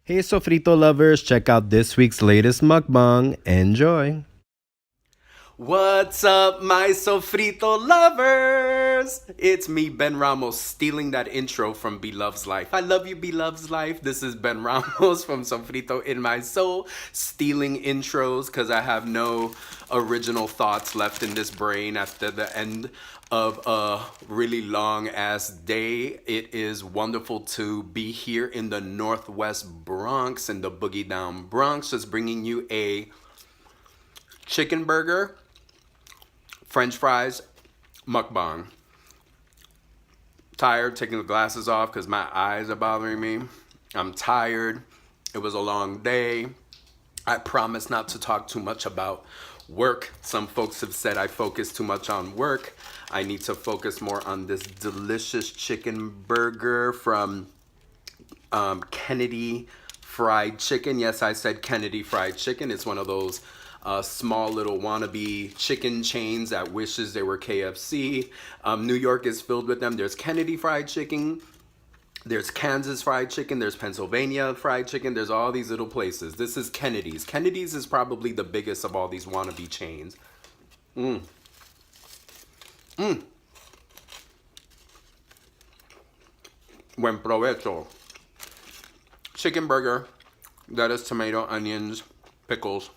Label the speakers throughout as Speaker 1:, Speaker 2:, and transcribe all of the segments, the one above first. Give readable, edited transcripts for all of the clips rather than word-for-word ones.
Speaker 1: Hey sofrito lovers, check out this week's latest mukbang. Enjoy! What's up, my sofrito lovers? It's me, Ben Ramos, stealing that intro from Beloved's Life. I love you, Beloved's Life. This is Ben Ramos from Sofrito in My Soul, stealing intros because I have no original thoughts left in this brain after the end of a really long ass day. It is wonderful to be here in the Northwest Bronx, in the Boogie Down Bronx, just bringing you a chicken burger, French fries, mukbang. Tired, taking the glasses off because my eyes are bothering me. I'm tired. It was a long day. I promise not to talk too much about work. Some folks have said I focus too much on work. I need to focus more on this delicious chicken burger from Kennedy Fried Chicken. Yes, I said Kennedy Fried Chicken. It's one of those small little wannabe chicken chains that wishes they were KFC. New York is filled with them. There's Kennedy Fried Chicken. There's Kansas Fried Chicken. There's Pennsylvania Fried Chicken. There's all these little places. This is Kennedy's. Kennedy's is probably the biggest of all these wannabe chains. Buen provecho. Chicken burger, lettuce, tomato, onions, pickles.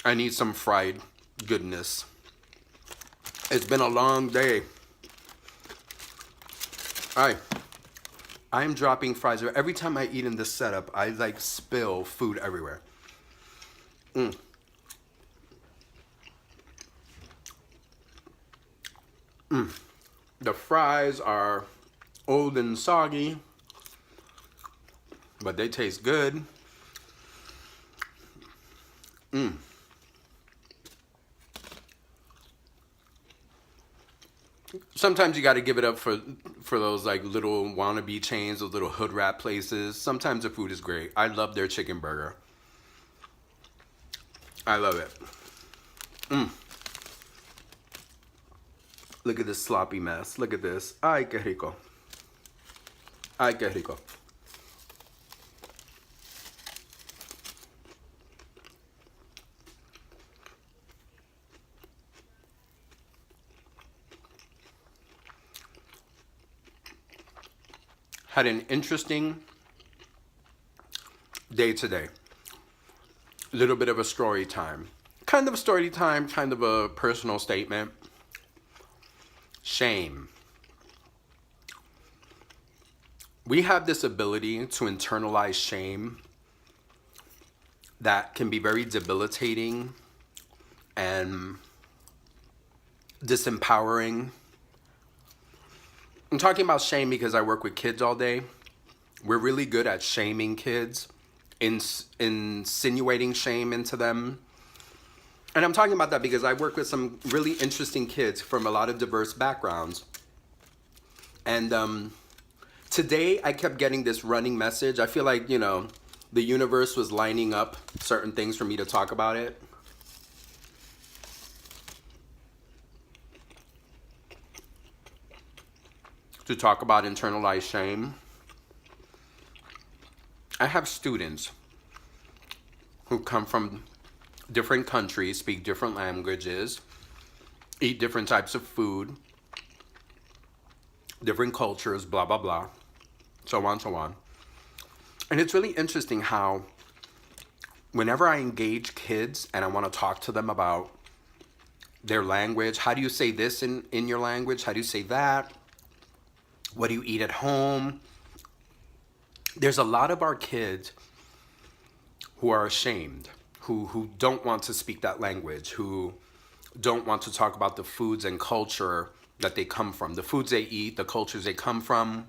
Speaker 1: I need some fried goodness. It's been a long day. I'm dropping fries. Every time I eat in this setup, I like spill food everywhere. The fries are old and soggy, but they taste good. Sometimes you got to give it up for those like little wannabe chains, those little hood rat places. Sometimes the food is great. I love their chicken burger. I love it. Look at this sloppy mess. Look at this. Ay, qué rico. Ay, qué rico. Had an interesting day today. A little bit of a story time. Kind of a story time, kind of a personal statement. Shame. We have this ability to internalize shame that can be very debilitating and disempowering. I'm talking about shame because I work with kids all day. We're really good at shaming kids, insinuating shame into them. And I'm talking about that because I work with some really interesting kids from a lot of diverse backgrounds. And today I kept getting this running message. I feel like, the universe was lining up certain things for me to talk about it. To talk about internalized shame. I have students who come from different countries, speak different languages, eat different types of food, different cultures, blah, blah, blah, so on, so on. And it's really interesting how whenever I engage kids and I want to talk to them about their language, how do you say this in your language? How do you say that? What do you eat at home? There's a lot of our kids who are ashamed, who don't want to speak that language, who don't want to talk about the foods and culture that they come from, the foods they eat, the cultures they come from.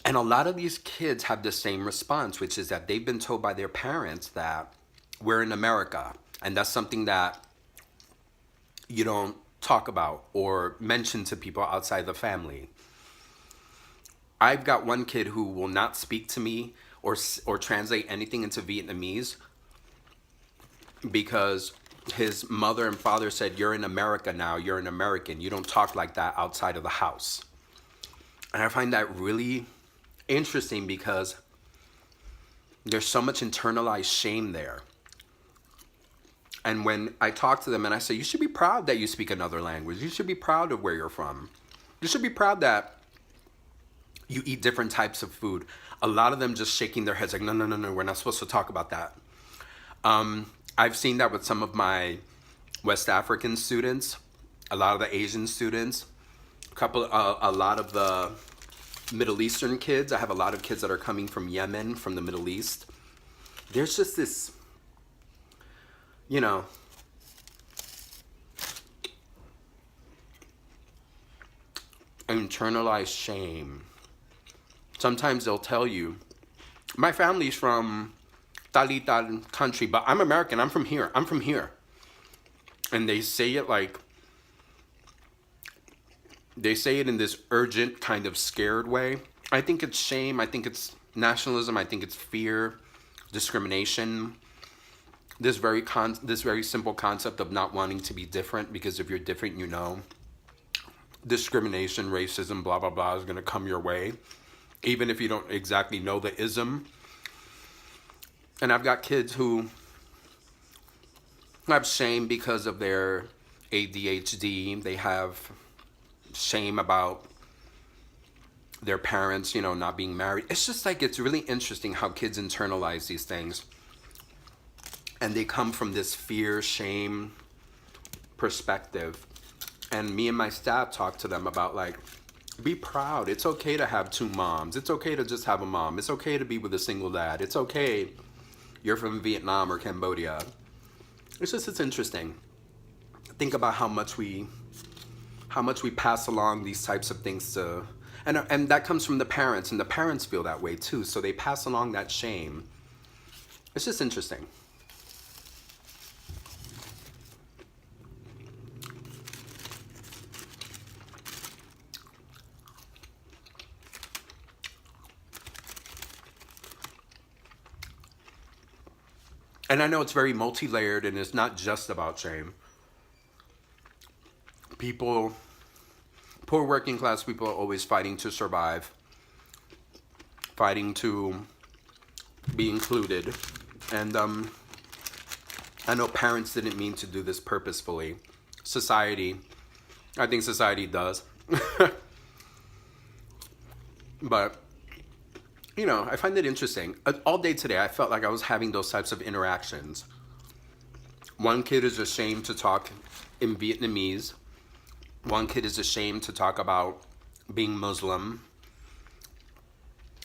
Speaker 1: And a lot of these kids have the same response, which is that they've been told by their parents that we're in America, and that's something that you don't talk about or mention to people outside the family. I've got one kid who will not speak to me or translate anything into Vietnamese because his mother and father said, you're in America now, you're an American, you don't talk like that outside of the house. And I find that really interesting because there's so much internalized shame there. And when I talk to them and I say, you should be proud that you speak another language. You should be proud of where you're from. You should be proud that you eat different types of food. A lot of them just shaking their heads like, no, no, no, no, we're not supposed to talk about that. I've seen that with some of my West African students, a lot of the Asian students, a lot of the Middle Eastern kids. I have a lot of kids that are coming from Yemen, from the Middle East. There's just this, you know, internalized shame. Sometimes they'll tell you, my family's from tal country, but I'm American. I'm from here. I'm from here. And they say it like, they say it in this urgent kind of scared way. I think it's shame. I think it's nationalism. I think it's fear, discrimination. This very simple concept of not wanting to be different, because if you're different, you know, discrimination, racism, blah, blah, blah is going to come your way, even if you don't exactly know the ism. And I've got kids who have shame because of their ADHD. They have shame about their parents, you know, not being married. It's just like, it's really interesting how kids internalize these things. And they come from this fear, shame perspective. And me and my staff talk to them about, like, be proud. It's okay to have two moms. It's okay to just have a mom. It's okay to be with a single dad. It's okay you're from Vietnam or Cambodia. It's interesting. Think about how much we pass along these types of things to, and that comes from the parents, and the parents feel that way too. So they pass along that shame. It's just interesting. And I know it's very multi-layered, and it's not just about shame. People, poor working class people, are always fighting to survive, fighting to be included. And I know parents didn't mean to do this purposefully. I think society does. But, you know, I find it interesting. All day today, I felt like I was having those types of interactions. One kid is ashamed to talk in Vietnamese. One kid is ashamed to talk about being Muslim.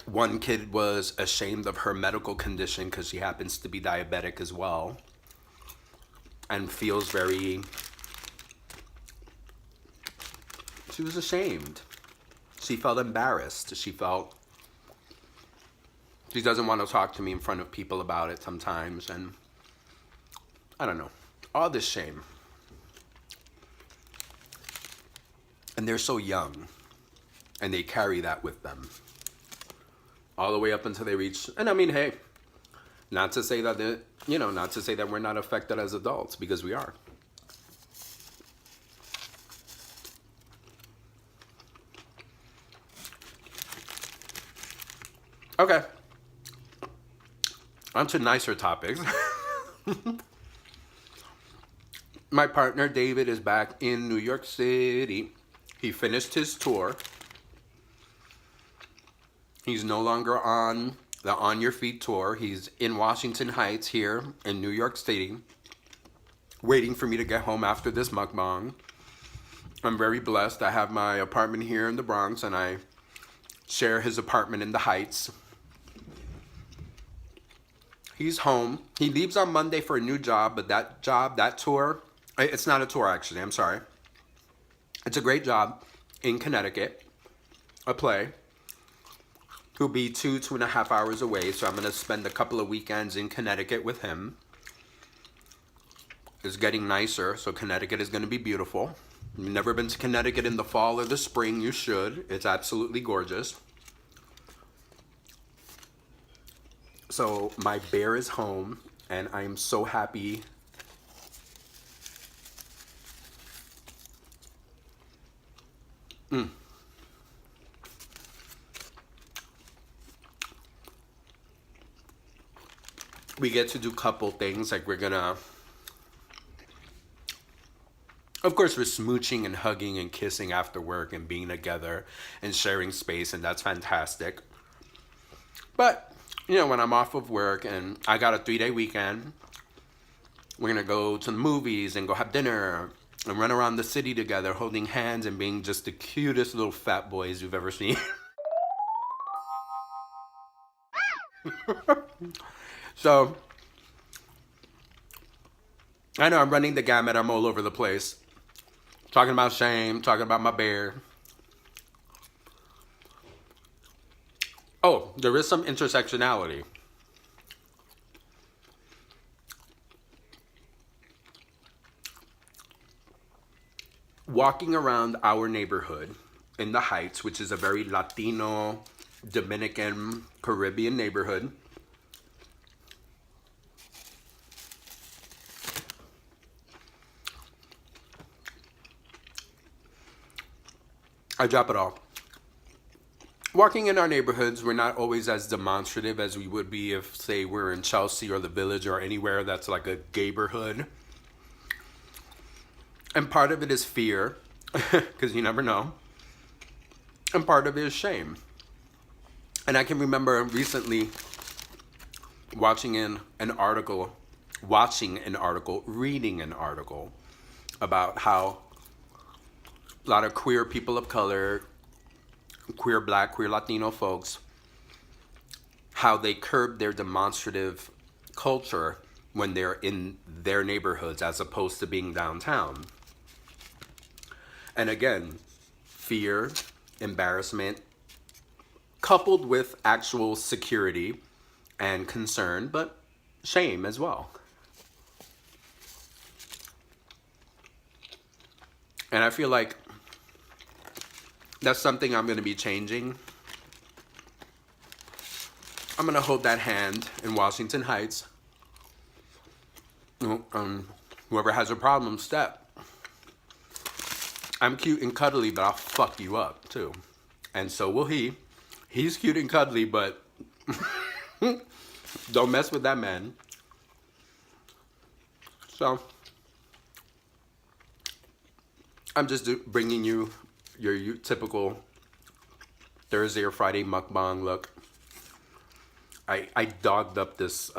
Speaker 1: One kid was ashamed of her medical condition because she happens to be diabetic as well, and feels very, she was ashamed. She felt embarrassed. She doesn't want to talk to me in front of people about it sometimes. And I don't know, all this shame. And they're so young, and they carry that with them all the way up until they reach, and I mean, hey, not to say that not to say that we're not affected as adults, because we are. Okay. On to nicer topics. My partner David is back in New York City. He finished his tour. He's no longer on the On Your Feet tour. He's in Washington Heights here in New York City, waiting for me to get home after this mukbang. I'm very blessed. I have my apartment here in the Bronx, and I share his apartment in the Heights. He's home. He leaves on Monday for a new job, but that tour, it's not a tour actually, I'm sorry. It's a great job in Connecticut, a play. He'll be 2.5 hours away, so I'm going to spend a couple of weekends in Connecticut with him. It's getting nicer, so Connecticut is going to be beautiful. If you've never been to Connecticut in the fall or the spring, you should. It's absolutely gorgeous. So my bear is home, and I am so happy. we get to do couple things. Like we're gonna, of course, we're smooching and hugging and kissing after work and being together and sharing space, and that's fantastic. But, when I'm off of work and I got a 3-day weekend, we're gonna go to the movies and go have dinner and run around the city together holding hands and being just the cutest little fat boys you've ever seen. So, I know I'm running the gamut. I'm all over the place. Talking about shame, talking about my bear. Oh, there is some intersectionality. Walking around our neighborhood in the Heights, which is a very Latino, Dominican, Caribbean neighborhood, I drop it all. Walking in our neighborhoods, we're not always as demonstrative as we would be if, say, we're in Chelsea or the Village or anywhere that's like a gayborhood. And part of it is fear, because you never know. And part of it is shame. And I can remember recently reading an article about how a lot of queer people of color, queer black, queer Latino folks, how they curb their demonstrative culture when they're in their neighborhoods as opposed to being downtown. And again, fear, embarrassment, coupled with actual security and concern, but shame as well. And I feel like that's something I'm going to be changing. I'm going to hold that hand in Washington Heights. Whoever has a problem, step. I'm cute and cuddly, but I'll fuck you up, too. And so will he. He's cute and cuddly, but don't mess with that man. So, I'm just bringing you your typical Thursday or Friday mukbang look. I dogged up this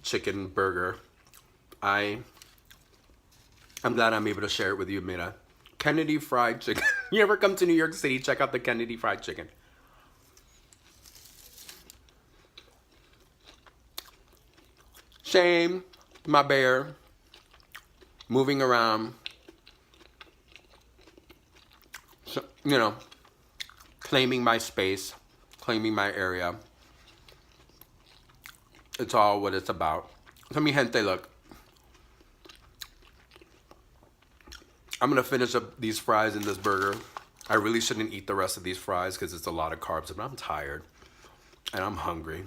Speaker 1: chicken burger. I'm glad I'm able to share it with you, Mira. Kennedy Fried Chicken. You ever come to New York City, check out the Kennedy Fried Chicken. Shame, my bear, moving around, so, claiming my space, claiming my area. It's all what it's about. So mi gente, look. I'm going to finish up these fries and this burger. I really shouldn't eat the rest of these fries because it's a lot of carbs, but I'm tired. And I'm hungry.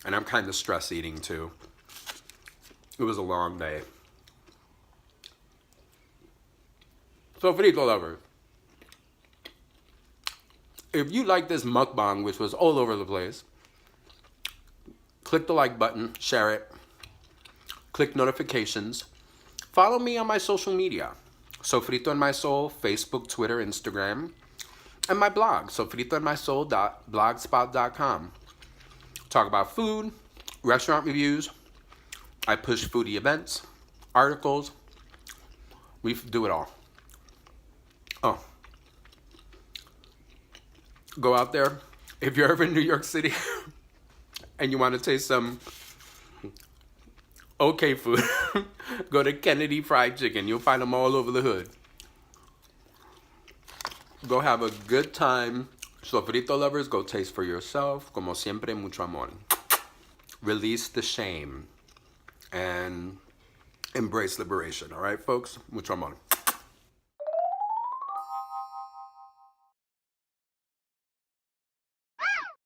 Speaker 1: And I'm kind of stress eating too. It was a long day. So frito lovers, if you like this mukbang, which was all over the place, click the like button, share it, click notifications, follow me on my social media. Sofrito en My Soul, Facebook, Twitter, Instagram, and my blog, sofritoenmysoul.blogspot.com. Talk about food, restaurant reviews. I push foodie events, articles. We do it all. Oh. Go out there. If you're ever in New York City and you want to taste some okay food, go to Kennedy Fried Chicken. You'll find them all over the hood. Go have a good time. Sofrito lovers, go taste for yourself. Como siempre, mucho amor. Release the shame and embrace liberation. All right, folks? Mucho amor.